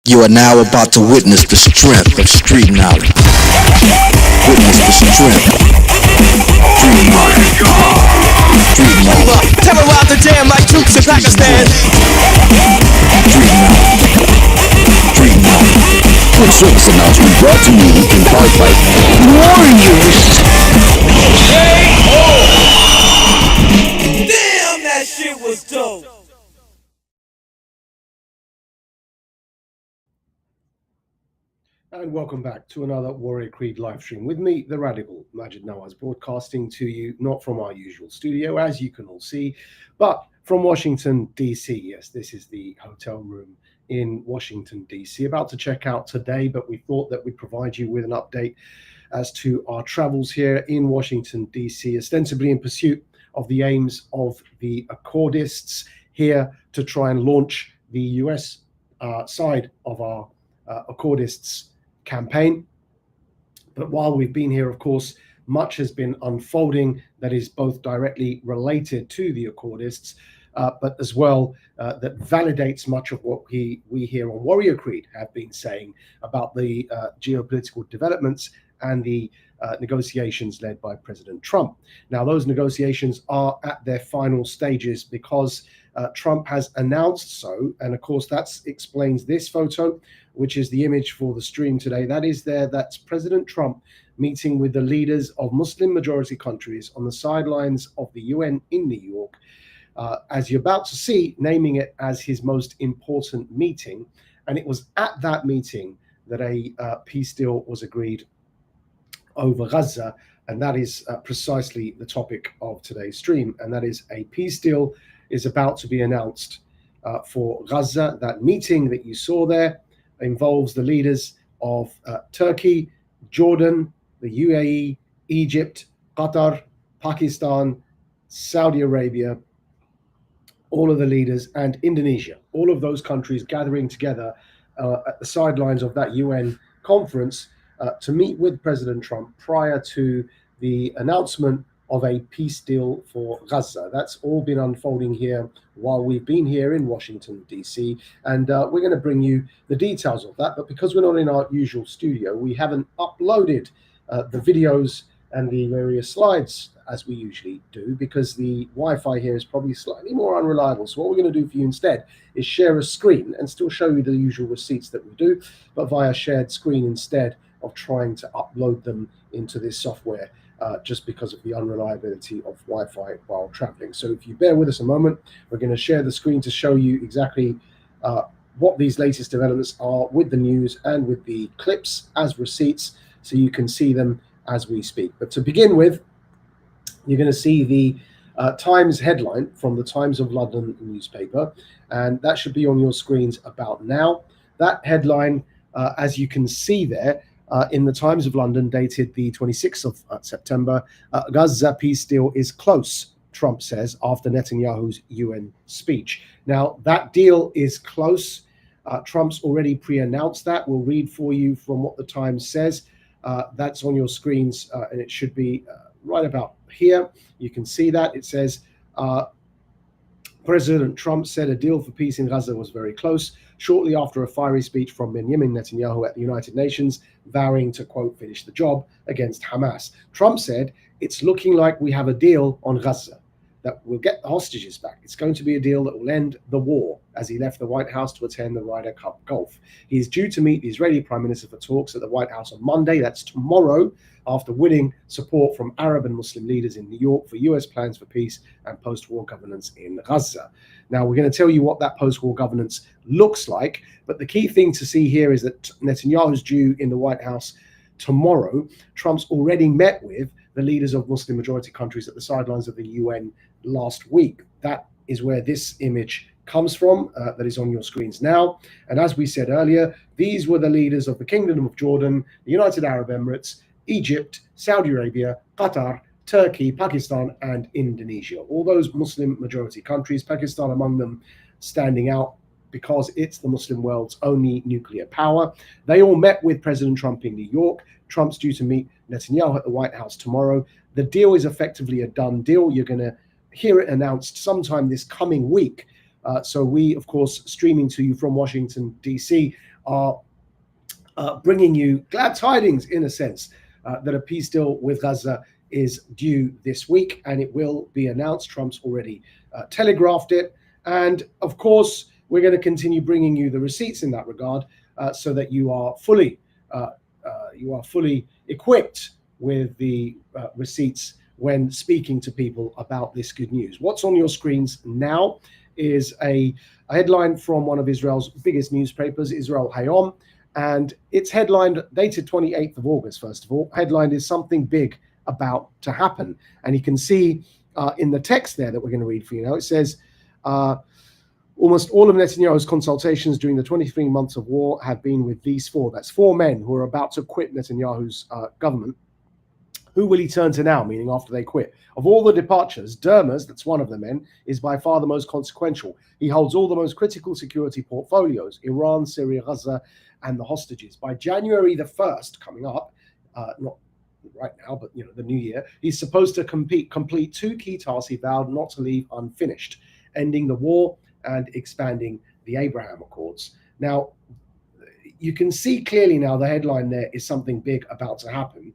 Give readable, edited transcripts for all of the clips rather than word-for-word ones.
You are now about to witness the strength of street knowledge. Witness the strength of street knowledge. Street knowledge. Terrorize the jam like troops in Pakistan. Street knowledge. Street knowledge. Quick service announcement brought to you in part by Warriors. Damn, that shit was dope. And welcome back to another Warrior Creed live stream with me, the Radical Majid Nawaz, broadcasting to you not from our usual studio, as you can all see, but from Washington, D.C. Yes, this is the hotel room in Washington, D.C. About to check out today, but we thought that we'd provide you with an update as to our travels here in Washington, D.C., ostensibly in pursuit of the aims of the Accordists here to try and launch the U.S. Side of our Accordists campaign. But while we've been here, of course, much has been unfolding that is both directly related to the Accordists, but as well that validates much of what we here on Warrior Creed have been saying about the geopolitical developments and the negotiations led by President Trump. Now, those negotiations are at their final stages because Trump has announced so, and of course that explains this photo, which is the image for the stream today. That's President Trump meeting with the leaders of Muslim majority countries on the sidelines of the UN in New York, as you're about to see, naming it as his most important meeting. And it was at that meeting that a peace deal was agreed over Gaza, and that is precisely the topic of today's stream, and that is a peace deal is about to be announced for Gaza. That meeting that you saw there involves the leaders of Turkey, Jordan, the UAE, Egypt, Qatar, Pakistan, Saudi Arabia, all of the leaders, and Indonesia, all of those countries gathering together at the sidelines of that UN conference to meet with President Trump prior to the announcement of a peace deal for Gaza. That's all been unfolding here while we've been here in Washington, D.C. And we're going to bring you the details of that. But because we're not in our usual studio, we haven't uploaded the videos and the various slides as we usually do, because the Wi-Fi here is probably slightly more unreliable. So what we're going to do for you instead is share a screen and still show you the usual receipts that we do, but via shared screen instead of trying to upload them into this software. Just because of the unreliability of Wi-Fi while traveling. So if you bear with us a moment, we're going to share the screen to show you exactly what these latest developments are with the news and with the clips as receipts, so you can see them as we speak. But to begin with, you're going to see the Times headline from the Times of London newspaper, and that should be on your screens about now. That headline, as you can see there, in the Times of London, dated the 26th of September, Gaza peace deal is close, Trump says, after Netanyahu's UN speech. Now, that deal is close. Trump's already pre-announced that. We'll read for you from what the Times says. That's on your screens, and it should be right about here. You can see that. It says, President Trump said a deal for peace in Gaza was very close, shortly after a fiery speech from Benjamin Netanyahu at the United Nations, vowing to, quote, finish the job against Hamas. Trump said, it's looking like we have a deal on Gaza, that we'll get the hostages back. It's going to be a deal that will end the war, as he left the White House to attend the Ryder Cup golf. He is due to meet the Israeli Prime Minister for talks at the White House on Monday, that's tomorrow, after winning support from Arab and Muslim leaders in New York for US plans for peace and post-war governance in Gaza. Now, we're going to tell you what that post-war governance looks like, but the key thing to see here is that Netanyahu's due in the White House tomorrow. Trump's already met with the leaders of Muslim majority countries at the sidelines of the UN last week. That is where this image comes from, that is on your screens now. And as we said earlier, these were the leaders of the Kingdom of Jordan, the United Arab Emirates, Egypt, Saudi Arabia, Qatar, Turkey, Pakistan, and Indonesia. All those Muslim majority countries, Pakistan among them standing out because it's the Muslim world's only nuclear power. They all met with President Trump in New York. Trump's due to meet Netanyahu at the White House tomorrow. The deal is effectively a done deal. You're going to hear it announced sometime this coming week. So we, of course, streaming to you from Washington, D.C., are bringing you glad tidings, in a sense, that a peace deal with Gaza is due this week, and it will be announced. Trump's already telegraphed it. And of course, we're going to continue bringing you the receipts in that regard, so that you are fully equipped with the receipts when speaking to people about this good news. What's on your screens now is a headline from one of Israel's biggest newspapers, Israel Hayom, and it's headlined, dated 28th of August, first of all. Headlined is something big about to happen. And you can see in the text there that we're going to read for you now, it says, almost all of Netanyahu's consultations during the 23 months of war have been with these four. That's four men who are about to quit Netanyahu's government. Who will he turn to now, meaning after they quit? Of all the departures, Dermers, that's one of the men, is by far the most consequential. He holds all the most critical security portfolios: Iran, Syria, Gaza, and the hostages. By January the 1st, coming up, not right now, but the new year, he's supposed to complete two key tasks he vowed not to leave unfinished: ending the war and expanding the Abraham Accords. Now, you can see clearly now the headline there is something big about to happen.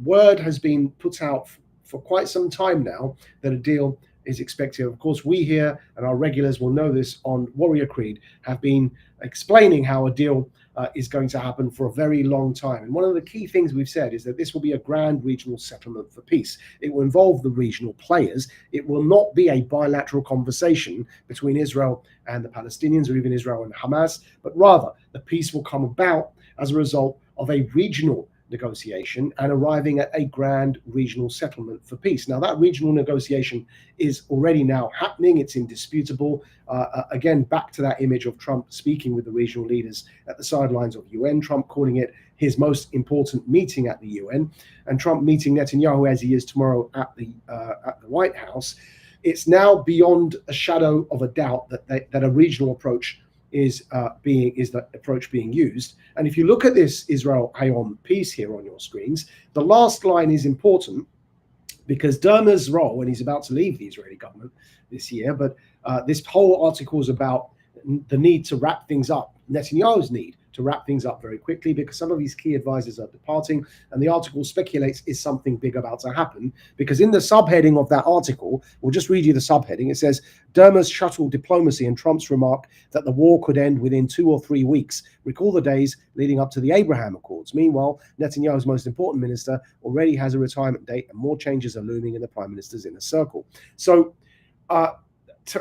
Word has been put out for quite some time now that a deal is expected. Of course, we here, and our regulars will know this on Warrior Creed, have been explaining how a deal is going to happen for a very long time. And one of the key things we've said is that this will be a grand regional settlement for peace. It will involve the regional players. It will not be a bilateral conversation between Israel and the Palestinians, or even Israel and Hamas, but rather the peace will come about as a result of a regional negotiation and arriving at a grand regional settlement for peace. Now, that regional negotiation is already now happening. It's indisputable. Again, back to that image of Trump speaking with the regional leaders at the sidelines of UN, Trump calling it his most important meeting at the UN, and Trump meeting Netanyahu as he is tomorrow at the White House. It's now beyond a shadow of a doubt that a regional approach is the approach being used. And if you look at this Israel Hayom piece here on your screens, the last line is important because Dermer's role, when he's about to leave the Israeli government this year, but this whole article is about the need to wrap things up, Netanyahu's need to wrap things up very quickly because some of his key advisors are departing, and the article speculates is something big about to happen, because in the subheading of that article, we'll just read you the subheading, it says, Dermer's shuttle diplomacy and Trump's remark that the war could end within 2 or 3 weeks. Recall the days leading up to the Abraham Accords. Meanwhile, Netanyahu's most important minister already has a retirement date, and more changes are looming in the prime minister's inner circle. So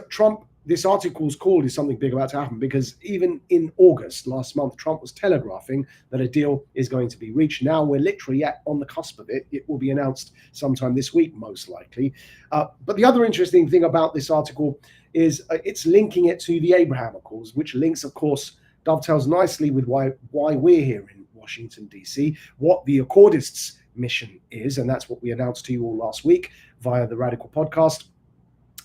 Trump, this article's called is something big about to happen because even in August last month, Trump was telegraphing that a deal is going to be reached. Now we're literally on the cusp of it. It will be announced sometime this week, most likely. But the other interesting thing about this article is it's linking it to the Abraham Accords, which links, of course, dovetails nicely with why we're here in Washington, D.C., what the Accordists' mission is. And that's what we announced to you all last week via the Radical podcast.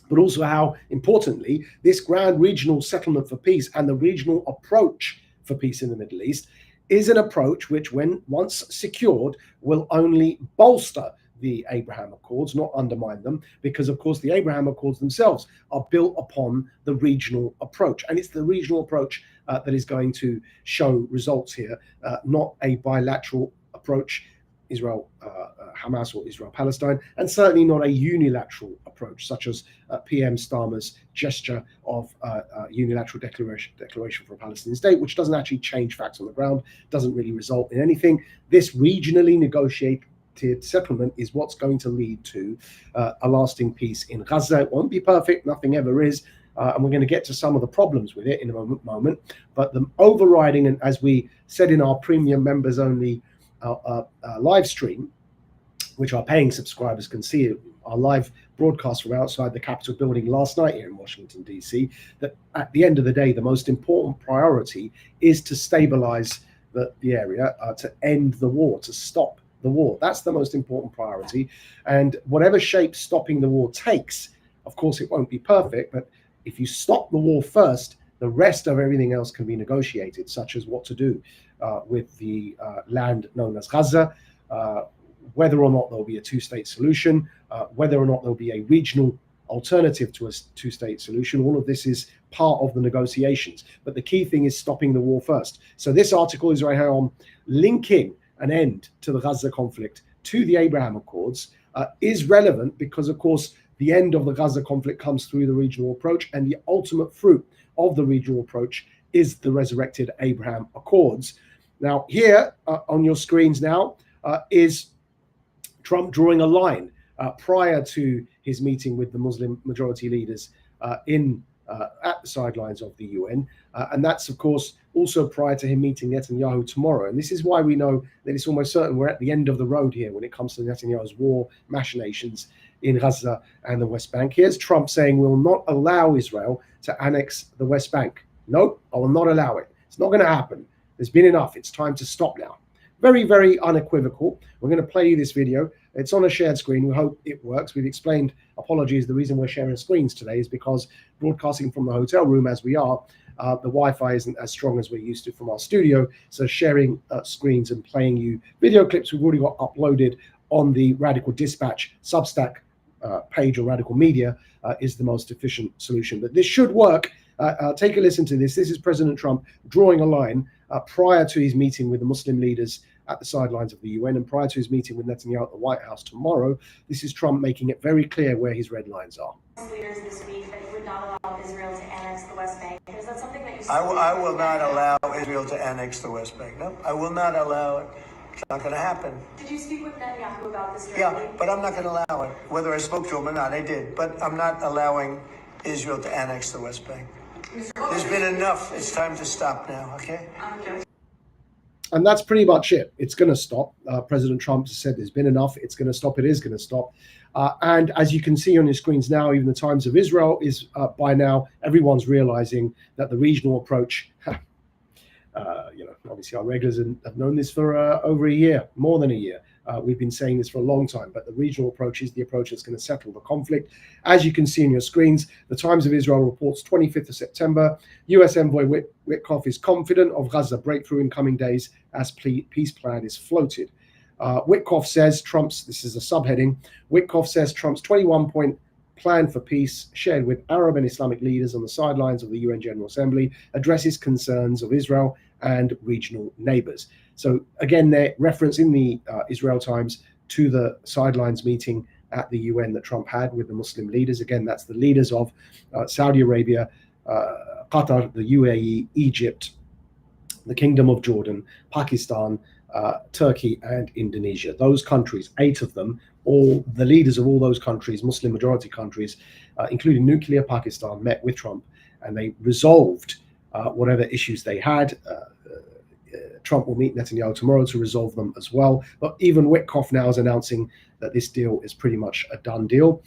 But also how, importantly, this grand regional settlement for peace and the regional approach for peace in the Middle East is an approach which, when once secured, will only bolster the Abraham Accords, not undermine them, because, of course, the Abraham Accords themselves are built upon the regional approach. And it's the regional approach that is going to show results here, not a bilateral approach, Israel Hamas or Israel Palestine, and certainly not a unilateral approach such as PM Starmer's gesture of unilateral declaration for a Palestinian state, which doesn't actually change facts on the ground, doesn't really result in anything. This regionally negotiated settlement is what's going to lead to a lasting peace in Gaza. It won't be perfect, nothing ever is, and we're going to get to some of the problems with it in a moment. But the overriding, and as we said in our premium members only live stream, which our paying subscribers can see, our live broadcast from outside the Capitol building last night here in Washington, D.C., that at the end of the day, the most important priority is to stabilize the area, to end the war, to stop the war. That's the most important priority. And whatever shape stopping the war takes, of course, it won't be perfect, but if you stop the war first, the rest of everything else can be negotiated, such as what to do with the land known as Gaza, whether or not there'll be a two-state solution, whether or not there'll be a regional alternative to a two-state solution. All of this is part of the negotiations. But the key thing is stopping the war first. So this article is right here on linking an end to the Gaza conflict to the Abraham Accords is relevant because, of course, the end of the Gaza conflict comes through the regional approach, and the ultimate fruit of the regional approach is the resurrected Abraham Accords. Now, here on your screens now is Trump drawing a line prior to his meeting with the Muslim majority leaders at the sidelines of the UN. And that's, of course, also prior to him meeting Netanyahu tomorrow. And this is why we know that it's almost certain we're at the end of the road here when it comes to Netanyahu's war machinations in Gaza and the West Bank. Here's Trump saying, "Will not allow Israel to annex the West Bank. No, I will not allow it. It's not going to happen. There's been enough. It's time to stop now." Very, very unequivocal. We're going to play you this video. It's on a shared screen. We hope it works. We've explained, apologies, the reason we're sharing screens today is because broadcasting from the hotel room as we are, the Wi-Fi isn't as strong as we're used to from our studio. So sharing screens and playing you video clips we've already got uploaded on the Radical Dispatch Substack page or Radical Media is the most efficient solution. But this should work. Take a listen to this. This is President Trump drawing a line prior to his meeting with the Muslim leaders at the sidelines of the UN and prior to his meeting with Netanyahu at the White House tomorrow. This is Trump making it very clear where his red lines are. Leaders this week that would not allow Israel to annex the West Bank. Is that something that you I will not allow Israel to annex the West Bank. No, I will not allow it. It's not going to happen. Did you speak with Netanyahu about this directly? Yeah, but I'm not going to allow it. Whether I spoke to him or not, I did. But I'm not allowing Israel to annex the West Bank. There's been enough. It's time to stop now, okay? And that's pretty much it. It's going to stop. President Trump has said there's been enough. It's going to stop. It is going to stop. And as you can see on your screens now, even the Times of Israel is by now, everyone's realizing that the regional approach, obviously our regulars have known this for over a year, more than a year. We've been saying this for a long time, but the regional approach is the approach that's going to settle the conflict. As you can see on your screens, the Times of Israel reports 25th of September, U.S. envoy Witkoff is confident of Gaza breakthrough in coming days as peace plan is floated. Witkoff says this is a subheading, Witkoff says Trump's 21-point plan for peace shared with Arab and Islamic leaders on the sidelines of the UN General Assembly addresses concerns of Israel and regional neighbors. So again, their reference in the Israel Times to the sidelines meeting at the UN that Trump had with the Muslim leaders. Again, that's the leaders of Saudi Arabia, Qatar, the UAE, Egypt, the Kingdom of Jordan, Pakistan, Turkey, and Indonesia. Those countries, 8 of them, all the leaders of all those countries, Muslim majority countries, including nuclear Pakistan, met with Trump, and they resolved whatever issues they had. Trump will meet Netanyahu tomorrow to resolve them as well. But even Witkoff now is announcing that this deal is pretty much a done deal.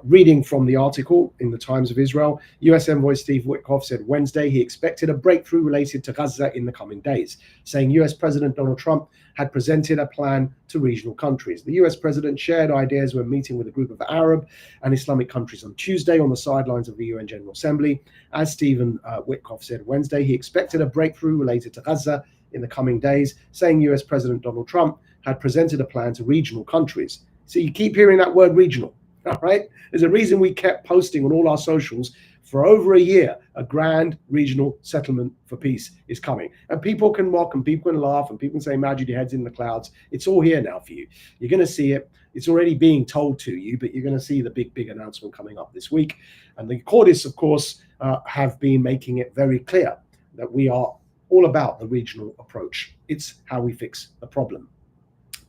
Reading from the article in the Times of Israel, U.S. envoy Steve Witkoff said Wednesday he expected a breakthrough related to Gaza in the coming days, saying U.S. President Donald Trump had presented a plan to regional countries. The U.S. president shared ideas when meeting with a group of Arab and Islamic countries on Tuesday on the sidelines of the UN General Assembly. As Stephen Witkoff said Wednesday, he expected a breakthrough related to Gaza in the coming days, saying U.S. President Donald Trump had presented a plan to regional countries. So you keep hearing that word regional, all right? There's a reason we kept posting on all our socials for over a year, a grand regional settlement for peace is coming. And people can mock and people can laugh and people can say, Majid, your head's in the clouds. It's all here now for you. You're going to see it. It's already being told to you, but you're going to see the big announcement coming up this week. And the Kurdists, of course, have been making it very clear that we are all about the regional approach. It's how we fix the problem.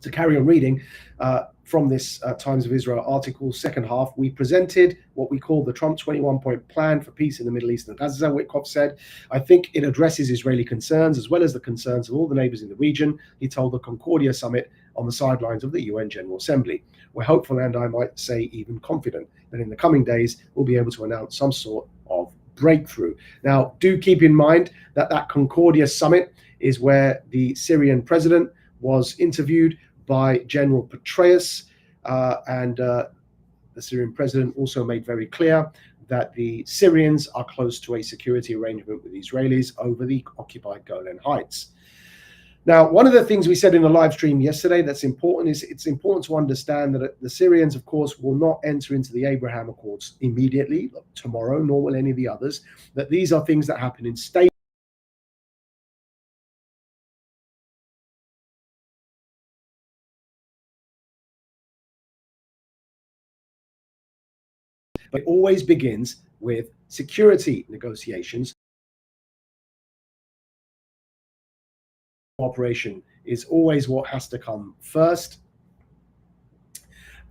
To carry on reading from this Times of Israel article, second half, we presented what we call the Trump 21-point plan for peace in the Middle East and Gaza, Witkoff said. I think it addresses Israeli concerns as well as the concerns of all the neighbors in the region, he told the Concordia summit on the sidelines of the UN General Assembly. We're hopeful, and I might say even confident, that in the coming days we'll be able to announce some sort of breakthrough. Now, do keep in mind that Concordia summit is where the Syrian president was interviewed by General Petraeus, and the Syrian president also made very clear that the Syrians are close to a security arrangement with Israelis over the occupied Golan Heights. Now, one of the things we said in the live stream yesterday that's important is it's important to understand that the Syrians, of course, will not enter into the Abraham Accords immediately, tomorrow, nor will any of the others, that these are things that happen in stages. But it always begins with security negotiations. Cooperation is always what has to come first,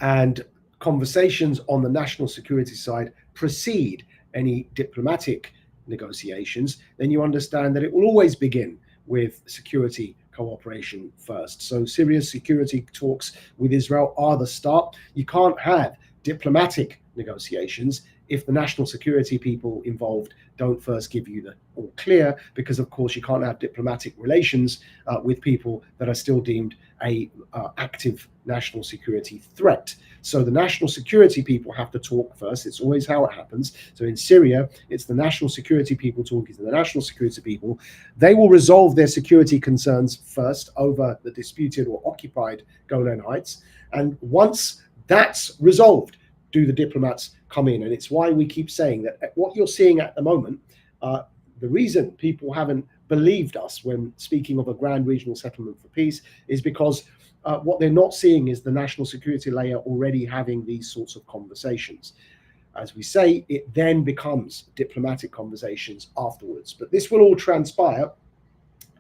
and conversations on the national security side precede any diplomatic negotiations. Then you understand that it will always begin with security cooperation first. So Syria's security talks with Israel are the start. You can't have diplomatic negotiations if the national security people involved don't first give you the all clear, because of course you can't have diplomatic relations with people that are still deemed a active national security threat. So the national security people have to talk first. It's always how it happens. So in Syria, it's the national security people talking to the national security people. They will resolve their security concerns first over the disputed or occupied Golan Heights. And once that's resolved, do the diplomats come in? And it's why we keep saying that what you're seeing at the moment, the reason people haven't believed us when speaking of a grand regional settlement for peace is because what they're not seeing is the national security layer already having these sorts of conversations. As we say, it then becomes diplomatic conversations afterwards. But this will all transpire.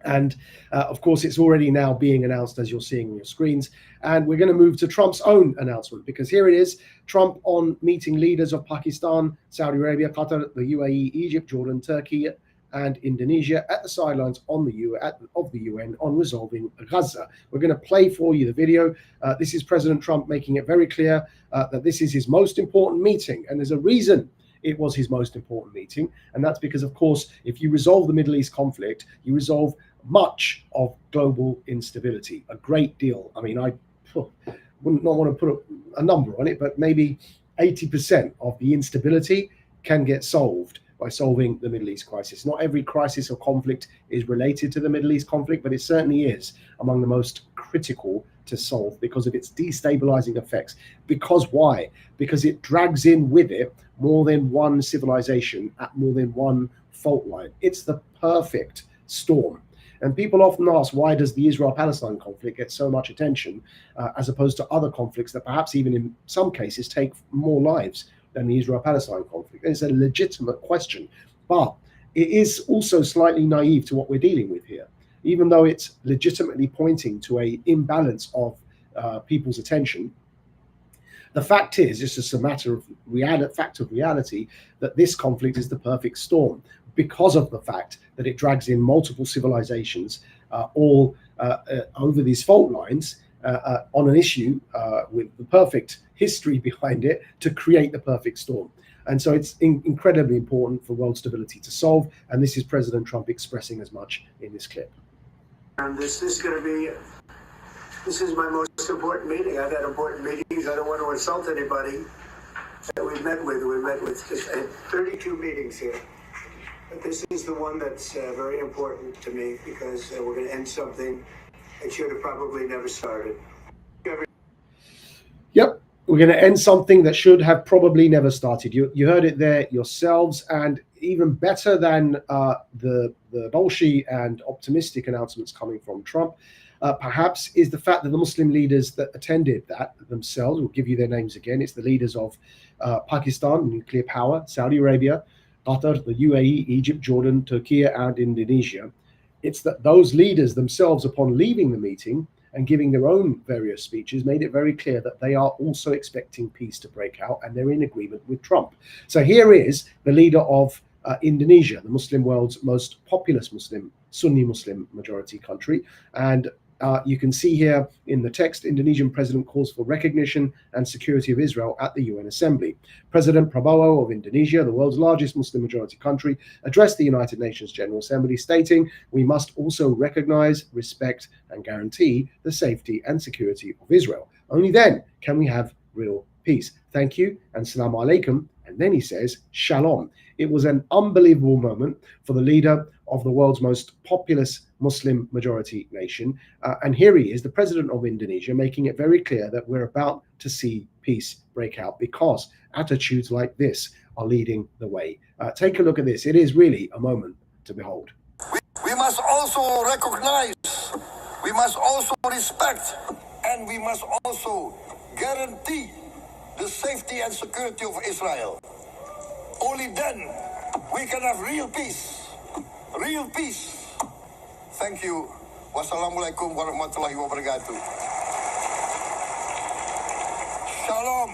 And of course, it's already now being announced, as you're seeing on your screens. And we're going to move to Trump's own announcement, because here it is. Trump on meeting leaders of Pakistan, Saudi Arabia, Qatar, the UAE, Egypt, Jordan, Turkey, and Indonesia at the sidelines of the UN on resolving Gaza. We're going to play for you the video. This is President Trump making it very clear that this is his most important meeting. And there's a reason it was his most important meeting. And that's because, of course, if you resolve the Middle East conflict, you resolve much of global instability, a great deal. I mean, I wouldn't not want to put a number on it, but maybe 80% of the instability can get solved by solving the Middle East crisis. Not every crisis or conflict is related to the Middle East conflict, but it certainly is among the most critical to solve because of its destabilizing effects. Because why? Because it drags in with it more than one civilization at more than one fault line. It's the perfect storm. And people often ask, why does the Israel-Palestine conflict get so much attention as opposed to other conflicts that perhaps even in some cases take more lives than the Israel-Palestine conflict? And it's a legitimate question, but it is also slightly naive to what we're dealing with here, even though it's legitimately pointing to an imbalance of people's attention. The fact is, it's just a matter of reality, that this conflict is the perfect storm because of the fact that it drags in multiple civilizations all over these fault lines on an issue with the perfect history behind it to create the perfect storm. And so it's incredibly important for world stability to solve. And this is President Trump expressing as much in this clip. And this is my most important meeting. I've had important meetings. I don't want to insult anybody that we've met with. We've met with just 32 meetings here. But this is the one that's very important to me because we're going to end something that should have probably never started. Yep, we're going to end something that should have probably never started. You heard it there yourselves, and even better than the bolshy and optimistic announcements coming from Trump, perhaps is the fact that the Muslim leaders that attended that themselves, will give you their names again. It's the leaders of Pakistan, nuclear power, Saudi Arabia, Qatar, the UAE, Egypt, Jordan, Turkey, and Indonesia. It's that those leaders themselves, upon leaving the meeting and giving their own various speeches, made it very clear that they are also expecting peace to break out and they're in agreement with Trump. So here is the leader of Indonesia, the Muslim world's most populous Sunni Muslim majority country. And you can see here in the text, Indonesian president calls for recognition and security of Israel at the UN Assembly. President Prabowo of Indonesia, the world's largest Muslim majority country, addressed the United Nations General Assembly, stating, "We must also recognize, respect, and guarantee the safety and security of Israel. Only then can we have real peace. Thank you, and Assalamu alaikum And then he says, Shalom. It was an unbelievable moment for the leader of the world's most populous Muslim majority nation. And here he is, the president of Indonesia, making it very clear that we're about to see peace break out because attitudes like this are leading the way. Take a look at this. It is really a moment to behold. We must also recognize, we must also respect, and we must also guarantee the safety and security of Israel. Only then we can have real peace. Real peace. Thank you. Wassalamualaikum warahmatullahi wabarakatuh. Shalom.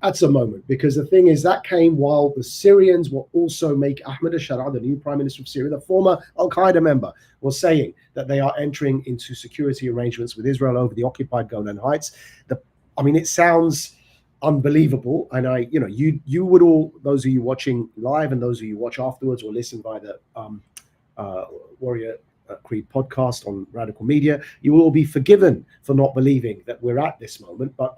That's a moment, because the thing is that came while the Syrians were also Ahmed al-Shara, the new prime minister of Syria, the former Al-Qaeda member, was saying that they are entering into security arrangements with Israel over the occupied Golan Heights. It sounds unbelievable, and you would all, those of you watching live and those of you watch afterwards or listen by the Warrior Creed podcast on Radical Media, you will all be forgiven for not believing that we're at this moment. But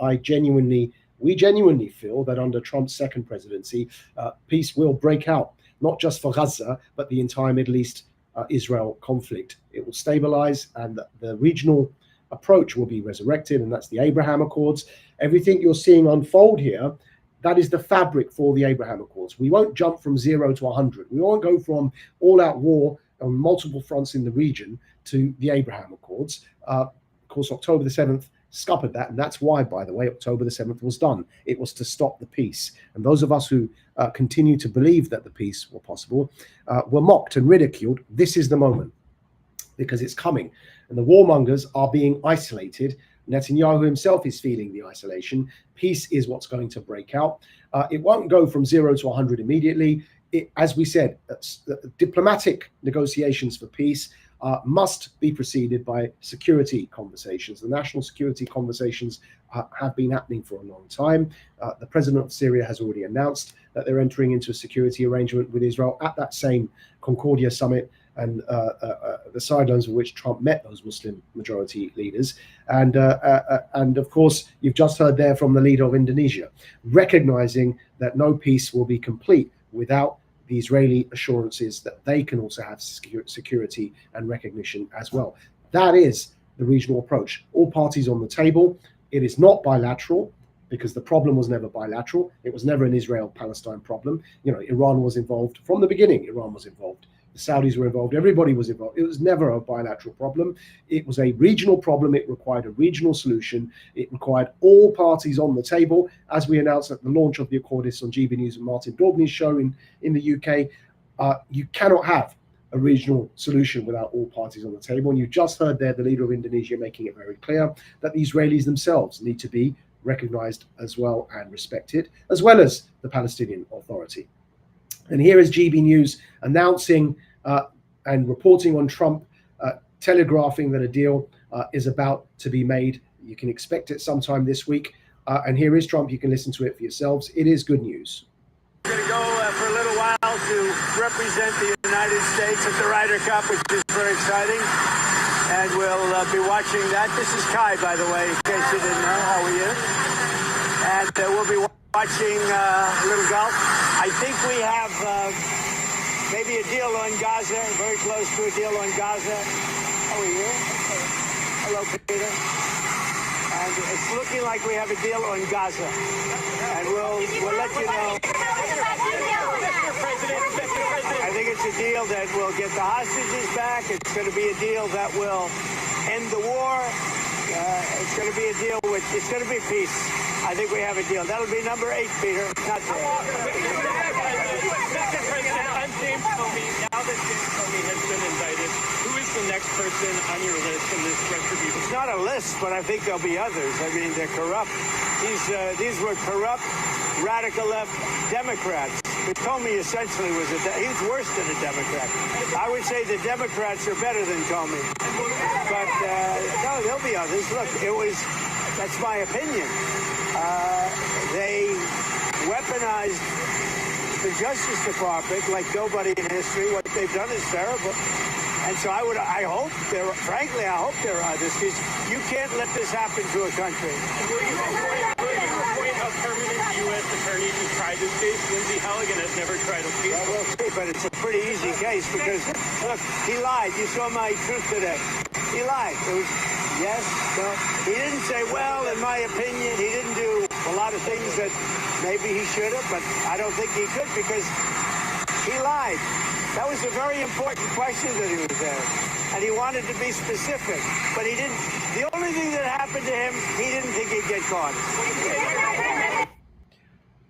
we genuinely feel that under Trump's second presidency, peace will break out, not just for Gaza, but the entire Middle East Israel conflict. It will stabilize, and the regional approach will be resurrected, and that's the Abraham Accords. Everything you're seeing unfold here, that is the fabric for the Abraham Accords. We won't jump from 0 to 100. We won't go from all-out war on multiple fronts in the region to the Abraham Accords. Of course, October the 7th scuppered that, and that's why, by the way, October the 7th was done. It was to stop the peace. And those of us who continue to believe that the peace were possible were mocked and ridiculed. This is the moment, because it's coming. And the warmongers are being isolated. Netanyahu himself is feeling the isolation. Peace is what's going to break out. It won't go from 0 to 100 immediately. As we said, diplomatic negotiations for peace must be preceded by security conversations. The national security conversations have been happening for a long time. The president of Syria has already announced that they're entering into a security arrangement with Israel at that same Concordia summit, and the sidelines of which Trump met those Muslim majority leaders. And of course, you've just heard there from the leader of Indonesia, recognizing that no peace will be complete without the Israeli assurances that they can also have security and recognition as well. That is the regional approach. All parties on the table. It is not bilateral, because the problem was never bilateral. It was never an Israel-Palestine problem. Iran was involved from the beginning. Iran was involved. The Saudis were involved. Everybody was involved. It was never a bilateral problem. It was a regional problem. It required a regional solution. It required all parties on the table. As we announced at the launch of the Accordists on GB News and Martin Daubney's show in the UK, you cannot have a regional solution without all parties on the table. And you just heard there the leader of Indonesia making it very clear that the Israelis themselves need to be recognized as well and respected, as well as the Palestinian Authority. And here is GB News announcing and reporting on Trump, telegraphing that a deal is about to be made. You can expect it sometime this week. And here is Trump. You can listen to it for yourselves. It is good news. We're going to go for a little while to represent the United States at the Ryder Cup, which is very exciting. And we'll be watching that. This is Kai, by the way, in case you didn't know. How are you? And we'll be watching a little golf. I think we have maybe a deal on Gaza, very close to a deal on Gaza. How are you? Hello, Peter. And it's looking like we have a deal on Gaza. And we'll let you know. I think it's a deal that will get the hostages back. It's going to be a deal that will end the war. It's going to be a deal with, it's going to be peace. I think we have a deal. That'll be number 8, Peter. Not there. Mr. President, I'm James Comey. Now that James Comey has been indicted, who is the next person on your list in this retribution? It's not a list, but I think there'll be others. I mean, they're corrupt. These were corrupt, radical left Democrats. But Comey essentially was he's worse than a Democrat. I would say the Democrats are better than Comey. But no, there'll be others. Look, that's my opinion. They weaponized the Justice Department like nobody in history. What they've done is terrible. And so I hope there are others, because you can't let this happen to a country. Will you appoint a permanent attorney to try this case. Lindsey Halligan has never tried a case. Well, we'll see, but it's a pretty easy case because, look, he lied. You saw my truth today. He lied. It was yes, no. He didn't say, well, in my opinion, he didn't do a lot of things that maybe he should have, but I don't think he could because he lied. That was a very important question that he was asked. And he wanted to be specific, but he didn't. The only thing that happened to him, he didn't think he'd get caught.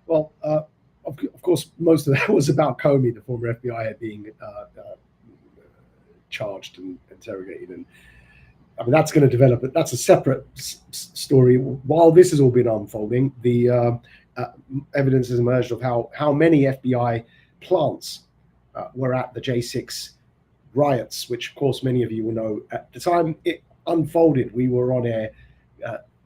Well, of course, most of that was about Comey, the former FBI head, being charged and interrogated. And I mean, that's going to develop, but that's a separate story. While this has all been unfolding, the evidence has emerged of how many FBI plants were at the J6 riots, which of course many of you will know. At the time it unfolded, we were on air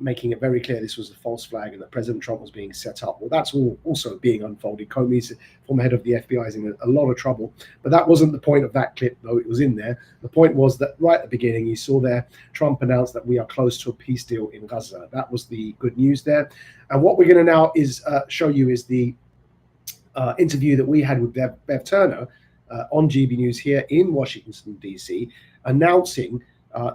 making it very clear this was a false flag and that President Trump was being set up. Well, that's all also being unfolded. Comey's former head of the FBI is in a lot of trouble, but that wasn't the point of that clip, though it was in there. The point was that right at the beginning, you saw there Trump announced that we are close to a peace deal in Gaza. That was the good news there. And what we're going to now is show you is the interview that we had with Bev Turner on GB News here in Washington, D.C., announcing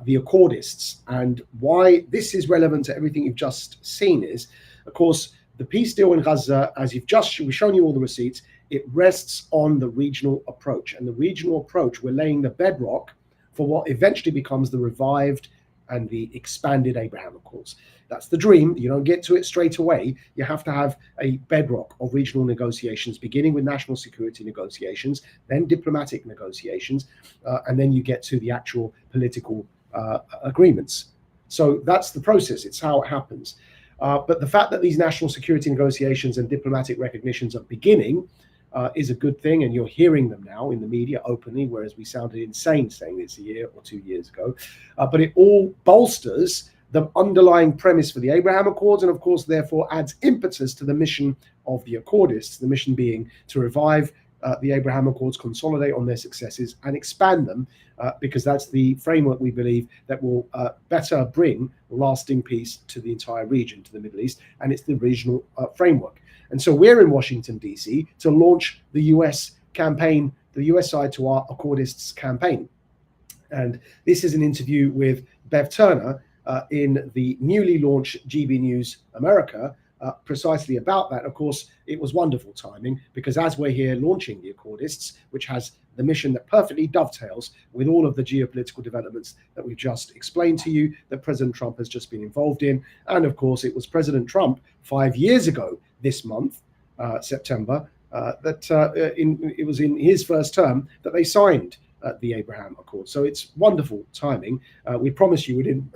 the accordists. And why this is relevant to everything you've just seen is, of course, the peace deal in Gaza, as we've shown you all the receipts, it rests on the regional approach. And the regional approach, we're laying the bedrock for what eventually becomes the revived and the expanded Abraham Accords. That's the dream. You don't get to it straight away. You have to have a bedrock of regional negotiations, beginning with national security negotiations, then diplomatic negotiations, and then you get to the actual political agreements. So that's the process. It's how it happens. But the fact that these national security negotiations and diplomatic recognitions are beginning is a good thing, and you're hearing them now in the media openly, whereas we sounded insane saying this a year or 2 years ago. But it all bolsters the underlying premise for the Abraham Accords, and of course, therefore, adds impetus to the mission of the accordists, the mission being to revive the Abraham Accords, consolidate on their successes, and expand them, because that's the framework we believe that will better bring lasting peace to the entire region, to the Middle East, and it's the regional framework. And so we're in Washington, D.C. to launch the U.S. campaign, the U.S. side to our accordists campaign. And this is an interview with Bev Turner in the newly launched GB News America, precisely about that. Of course, it was wonderful timing, because as we're here launching the accordists, which has the mission that perfectly dovetails with all of the geopolitical developments that we've just explained to you, that President Trump has just been involved in. And of course, it was President Trump 5 years ago this month, September, it was in his first term that they signed the Abraham Accord. So it's wonderful timing. We promise you we didn't.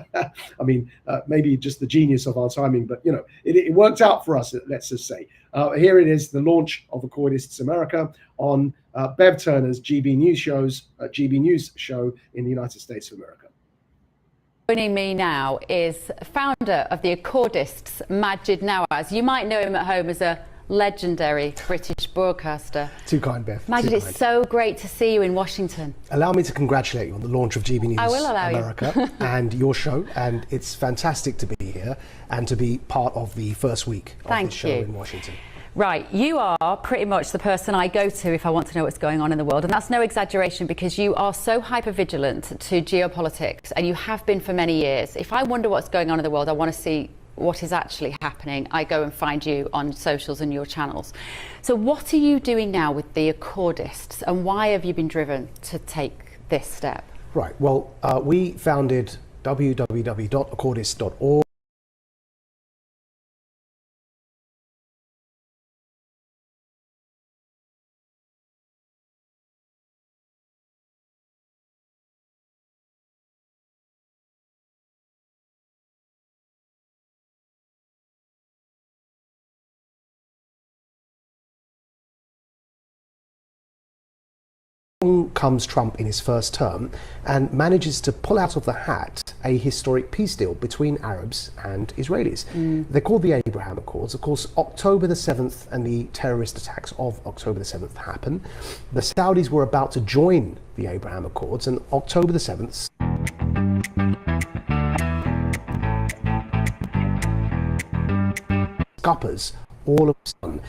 I mean, maybe just the genius of our timing, but you know, it worked out for us. Let's just say here it is, the launch of Accordists America on Bev Turner's GB News show in the United States of America. Joining me now is founder of the Accordists, Majid Nawaz. You might know him at home as a legendary British broadcaster. Too kind, Beth. Majid, it's so great to see you in Washington. Allow me to congratulate you on the launch of GB News I will allow America you. and your show, and it's fantastic to be here and to be part of the first week of this show in Washington. Right, you are pretty much the person I go to if I want to know what's going on in the world, and that's no exaggeration, because you are so hyper-vigilant to geopolitics, and you have been for many years. If I wonder what's going on in the world, I want to see what is actually happening, I go and find you on socials and your channels. So what are you doing now with the Accordists, and why have you been driven to take this step? Right, well, we founded www.accordists.org. Comes Trump in his first term and manages to pull out of the hat a historic peace deal between Arabs and Israelis. They're called the Abraham Accords. Of course, October the 7th and the terrorist attacks of October the 7th happen. The Saudis were about to join the Abraham Accords, and October the 7th scuppers all of a sudden.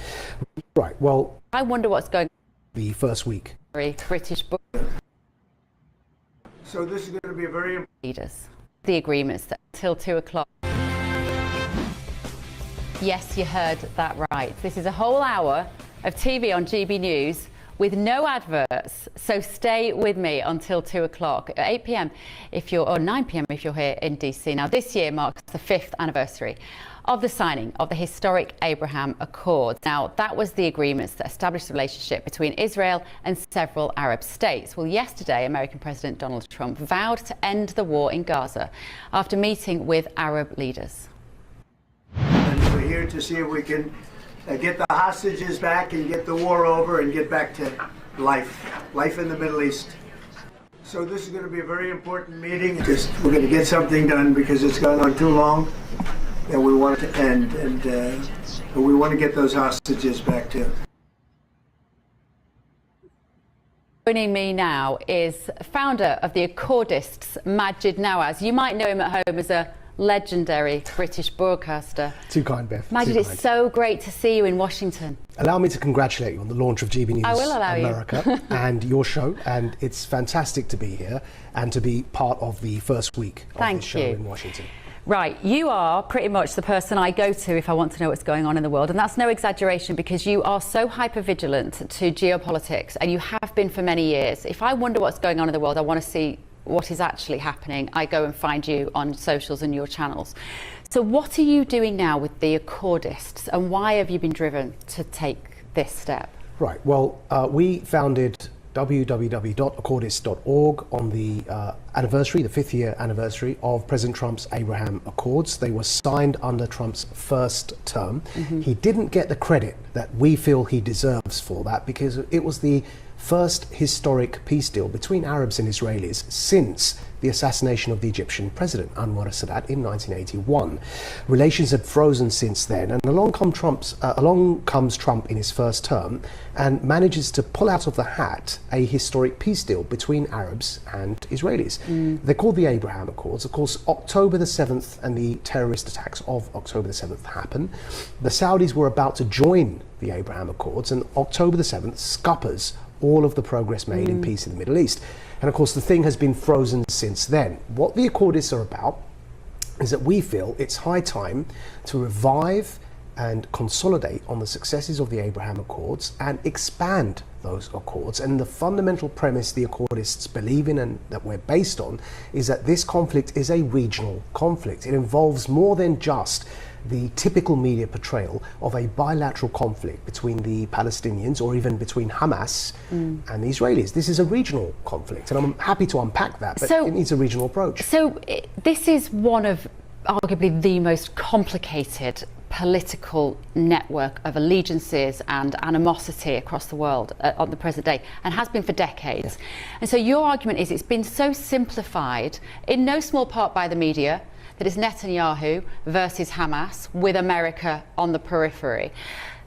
Right, well, I wonder what's going on. The first week. British So this is going to be a very leaders. The agreements that till 2 o'clock. Yes, you heard that right. This is a whole hour of TV on GB News with no adverts. So stay with me until 2 o'clock, 8 p.m. or 9 p.m. if you're here in DC. Now, this year marks the 5th anniversary of the signing of the historic Abraham Accords. Now, that was the agreements that established the relationship between Israel and several Arab states. Well, yesterday, American President Donald Trump vowed to end the war in Gaza after meeting with Arab leaders. And we're here to see if we can get the hostages back and get the war over and get back to life in the Middle East. So this is going to be a very important meeting. We're going to get something done because it's gone on too long, and we want it to end, and we want to get those hostages back too. Joining me now is founder of the Accordists, Majid Nawaz. You might know him at home as a legendary British broadcaster. Too kind, Beth. Majid, it's so great to see you in Washington. Allow me to congratulate you on the launch of GB News I will allow America and your show, and it's fantastic to be here and to be part of the first week of this show in Washington. Right, you are pretty much the person I go to if I want to know what's going on in the world, and that's no exaggeration because you are so hyper-vigilant to geopolitics, and you have been for many years. If I wonder what's going on in the world, I want to see what is actually happening. I go and find you on socials and your channels. So what are you doing now with the Accordists, and why have you been driven to take this step? Right, well, we founded www.accordist.org on the anniversary, the 5th year anniversary of President Trump's Abraham Accords. They were signed under Trump's first term. He didn't get the credit that we feel he deserves for that because it was the first historic peace deal between Arabs and Israelis since the assassination of the Egyptian president Anwar Sadat in 1981. Relations had frozen since then, and along comes Trump in his first term and manages to pull out of the hat a historic peace deal between Arabs and Israelis. They're called the Abraham Accords. Of course, October the 7th and the terrorist attacks of October the 7th happened. The Saudis were about to join the Abraham Accords, and October the 7th scuppers all of the progress made in peace in the Middle East. And of course, the thing has been frozen since then. What the Accordists are about is that we feel it's high time to revive and consolidate on the successes of the Abraham Accords and expand those accords. And the fundamental premise the Accordists believe in and that we're based on is that this conflict is a regional conflict. It involves more than just the typical media portrayal of a bilateral conflict between the Palestinians or even between Hamas and the Israelis. This is a regional conflict, and I'm happy to unpack that, but it needs a regional approach. So this is one of arguably the most complicated political network of allegiances and animosity across the world on the present day, and has been for decades. Yes. And so your argument is it's been so simplified, in no small part by the media, that it's Netanyahu versus Hamas with America on the periphery.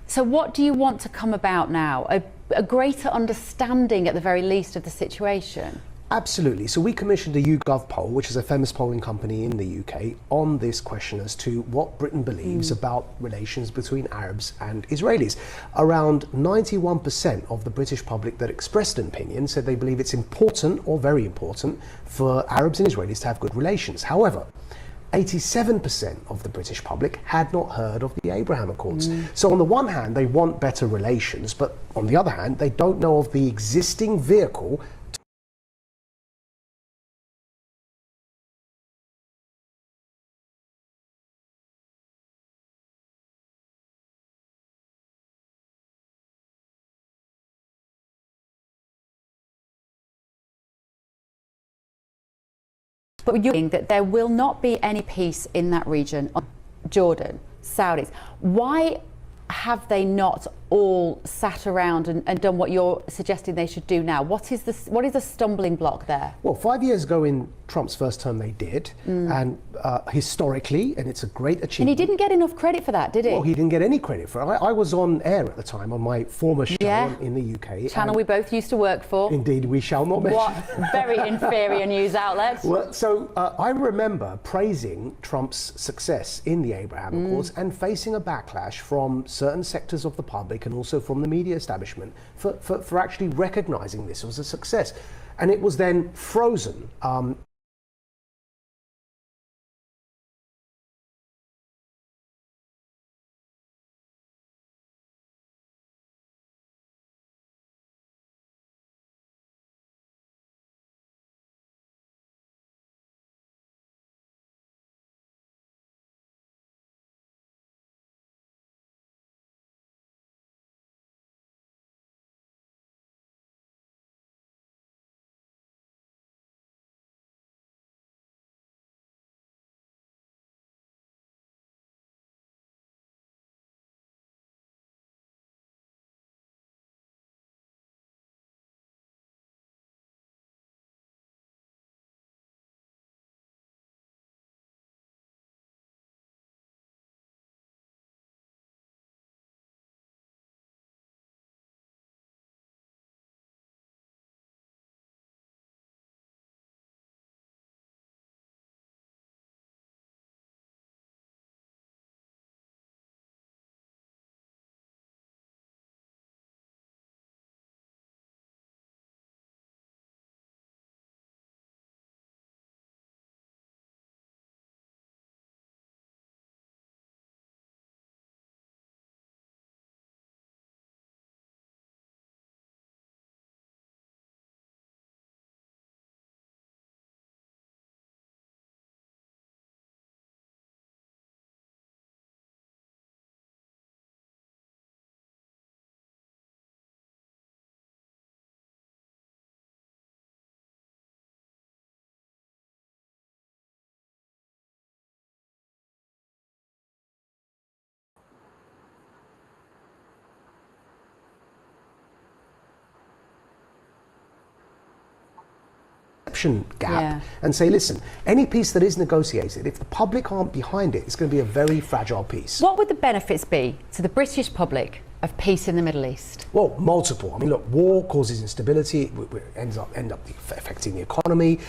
So what do you want to come about now? A greater understanding, at the very least, of the situation? Absolutely. So we commissioned a YouGov poll, which is a famous polling company in the UK, on this question as to what Britain believes about relations between Arabs and Israelis. Around 91% of the British public that expressed an opinion said they believe it's important or very important for Arabs and Israelis to have good relations. However, 87% of the British public had not heard of the Abraham Accords. So on the one hand, they want better relations, but on the other hand, they don't know of the existing vehicle But you're saying that there will not be any peace in that region, Jordan, Saudis. Why have they not all sat around and done what you're suggesting they should do now? What is the stumbling block there? Well, 5 years ago in Trump's first term they did, and historically, and it's a great achievement. And he didn't get enough credit for that, did he? Well, he didn't get any credit for it. I was on air at the time on my former show in the UK. Channel we both used to work for. Indeed, we shall not mention. What very inferior news outlet. Well, so I remember praising Trump's success in the Abraham Accords and facing a backlash from certain sectors of the public and also from the media establishment for actually recognizing this as a success. And it was then frozen. Gap and say, listen, any peace that is negotiated, if the public aren't behind it, it's going to be a very fragile peace. What would the benefits be to the British public of peace in the Middle East? Well, multiple. I mean, look, war causes instability, it ends up affecting the economy,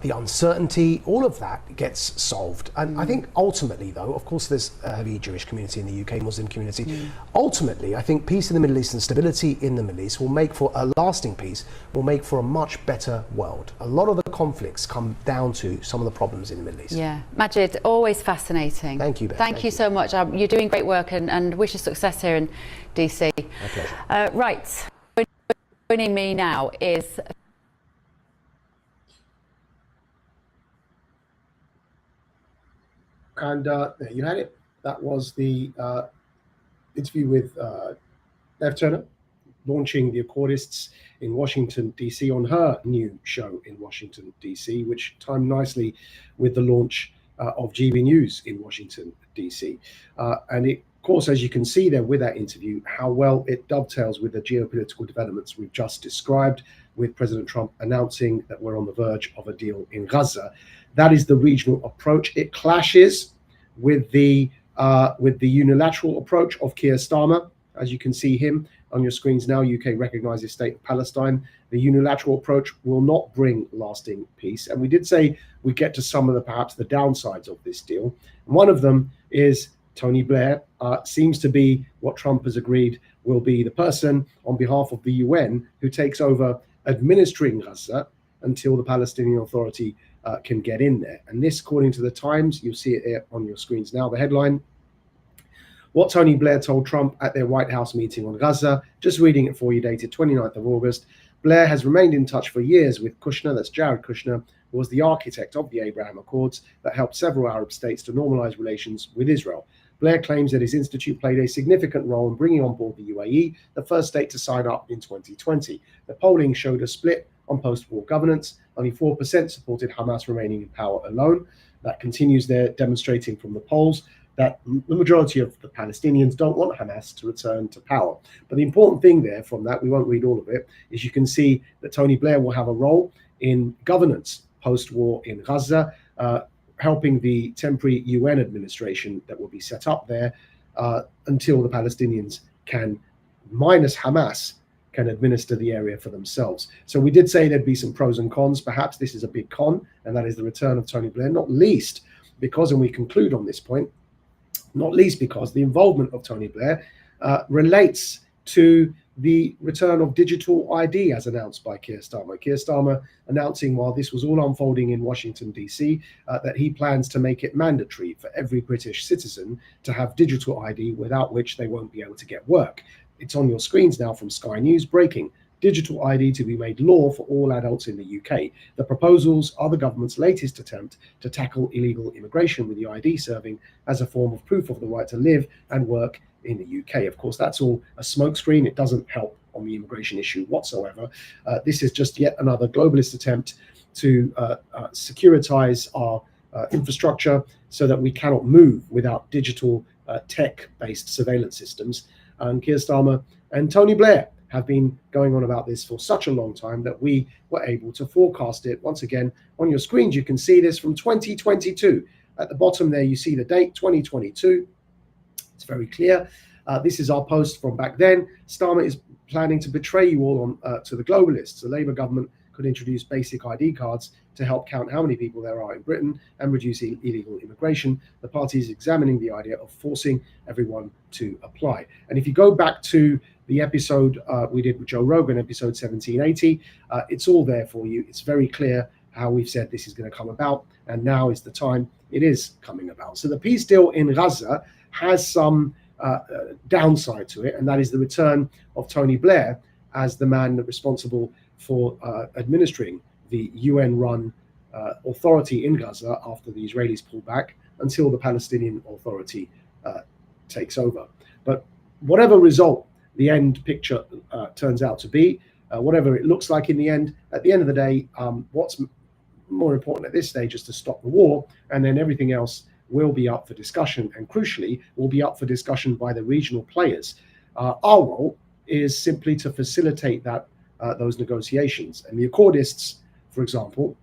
the uncertainty, all of that gets solved. And I think ultimately, though, of course, there's a heavy Jewish community in the UK, Muslim community. Ultimately, I think peace in the Middle East and stability in the Middle East will make for a lasting peace, will make for a much better world. A lot of the conflicts come down to some of the problems in the Middle East. Yeah. Majid, always fascinating. Thank you, Beth. Thank you so much. You're doing great work and wish you success here in DC. My pleasure. Right. Joining me now is and there you had it. That was the interview with Bev Turner, launching the Accordists in Washington, D.C. on her new show in Washington, D.C., which timed nicely with the launch of GB News in Washington, D.C. And it, of course, as you can see there with that interview, how well it dovetails with the geopolitical developments we've just described, with President Trump announcing that we're on the verge of a deal in Gaza. That is the regional approach. It clashes with the unilateral approach of Keir Starmer. As you can see him on your screens now, UK recognises State of Palestine. The unilateral approach will not bring lasting peace. And we did say we get to some of perhaps the downsides of this deal. And one of them is Tony Blair seems to be what Trump has agreed will be the person on behalf of the UN who takes over administering Gaza until the Palestinian Authority can get in there. And this, according to the Times, you'll see it here on your screens now, the headline: what Tony Blair told Trump at their White House meeting on Gaza. Just reading it for you, dated 29th of August. Blair has remained in touch for years with Kushner, that's Jared Kushner, who was the architect of the Abraham Accords that helped several Arab states to normalize relations with Israel. Blair claims that his institute played a significant role in bringing on board the UAE, the first state to sign up in 2020. The polling showed a split on post-war governance. Only 4% supported Hamas remaining in power alone. That continues there, demonstrating from the polls. that the majority of the Palestinians don't want Hamas to return to power. But the important thing there from that, we won't read all of it, is you can see that Tony Blair will have a role in governance post-war in Gaza, helping the temporary UN administration that will be set up there until the Palestinians can, minus Hamas, can administer the area for themselves. So we did say there'd be some pros and cons. Perhaps this is a big con, and that is the return of Tony Blair, not least because, and we conclude on this point, not least because the involvement of Tony Blair relates to the return of digital ID as announced by Keir Starmer. Keir Starmer announcing, while this was all unfolding in Washington, DC, that he plans to make it mandatory for every British citizen to have digital ID, without which they won't be able to get work. It's on your screens now from Sky News. Breaking: digital ID to be made law for all adults in the UK. The proposals are the government's latest attempt to tackle illegal immigration, with the ID serving as a form of proof of the right to live and work in the UK. Of course, that's all a smokescreen. It doesn't help on the immigration issue whatsoever. This is just yet another globalist attempt to securitize our infrastructure so that we cannot move without digital tech-based surveillance systems. And Keir Starmer and Tony Blair have been going on about this for such a long time that we were able to forecast it. Once again, on your screens, you can see this from 2022. At the bottom there, you see the date, 2022. It's very clear. This is our post from back then. Starmer is planning to betray you all on to the globalists. The Labour government could introduce basic ID cards to help count how many people there are in Britain and reduce illegal immigration. The party is examining the idea of forcing everyone to apply. And if you go back to the episode we did with Joe Rogan, episode 1780, it's all there for you. It's very clear how we've said this is going to come about, and now is the time it is coming about. So the peace deal in Gaza has some downside to it, and that is the return of Tony Blair as the man responsible for administering the UN-run authority in Gaza after the Israelis pull back until the Palestinian Authority takes over. But whatever result the end picture turns out to be, whatever it looks like in the end, at the end of the day, what's more important at this stage is to stop the war, and then everything else will be up for discussion, and crucially will be up for discussion by the regional players. Our role is simply to facilitate that those negotiations. And the accordists, for example,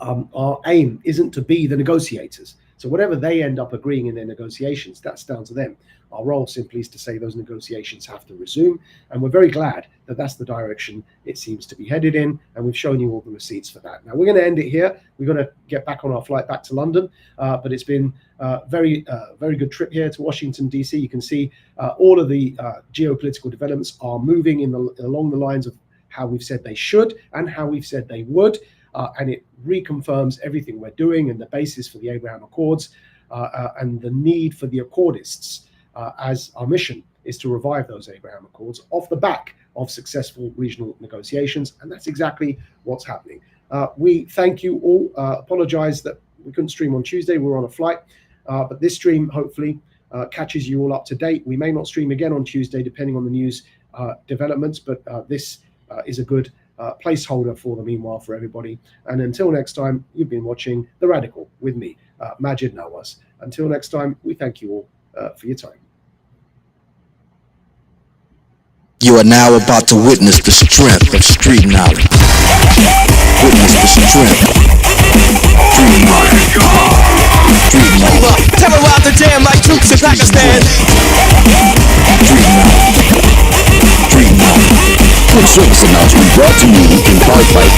our aim isn't to be the negotiators. So whatever they end up agreeing in their negotiations, that's down to them. Our role simply is to say those negotiations have to resume, and we're very glad that that's the direction it seems to be headed in, and we've shown you all the receipts for that. Now we're going to end it here. We're going to get back on our flight back to London, but it's been a very good trip here to Washington, DC. You can see all of the geopolitical developments are moving along the lines of how we've said they should and how we've said they would, and it reconfirms everything we're doing and the basis for the Abraham Accords and the need for the accordists as our mission is to revive those Abraham Accords off the back of successful regional negotiations, and that's exactly what's happening. We thank you all. Apologize that we couldn't stream on Tuesday. We were on a flight, but this stream hopefully catches you all up to date. We may not stream again on Tuesday depending on the news developments, but this is a good placeholder for the meanwhile for everybody. And until next time, you've been watching The Radical with me, Majid Nawaz. Until next time, we thank you all for your time. You are now about to witness the strength of street knowledge. Witness the strength. Street knowledge. Street knowledge. Terrorize the jam like troops in Pakistan. Street knowledge. Street knowledge. Good service announcement brought to you in part by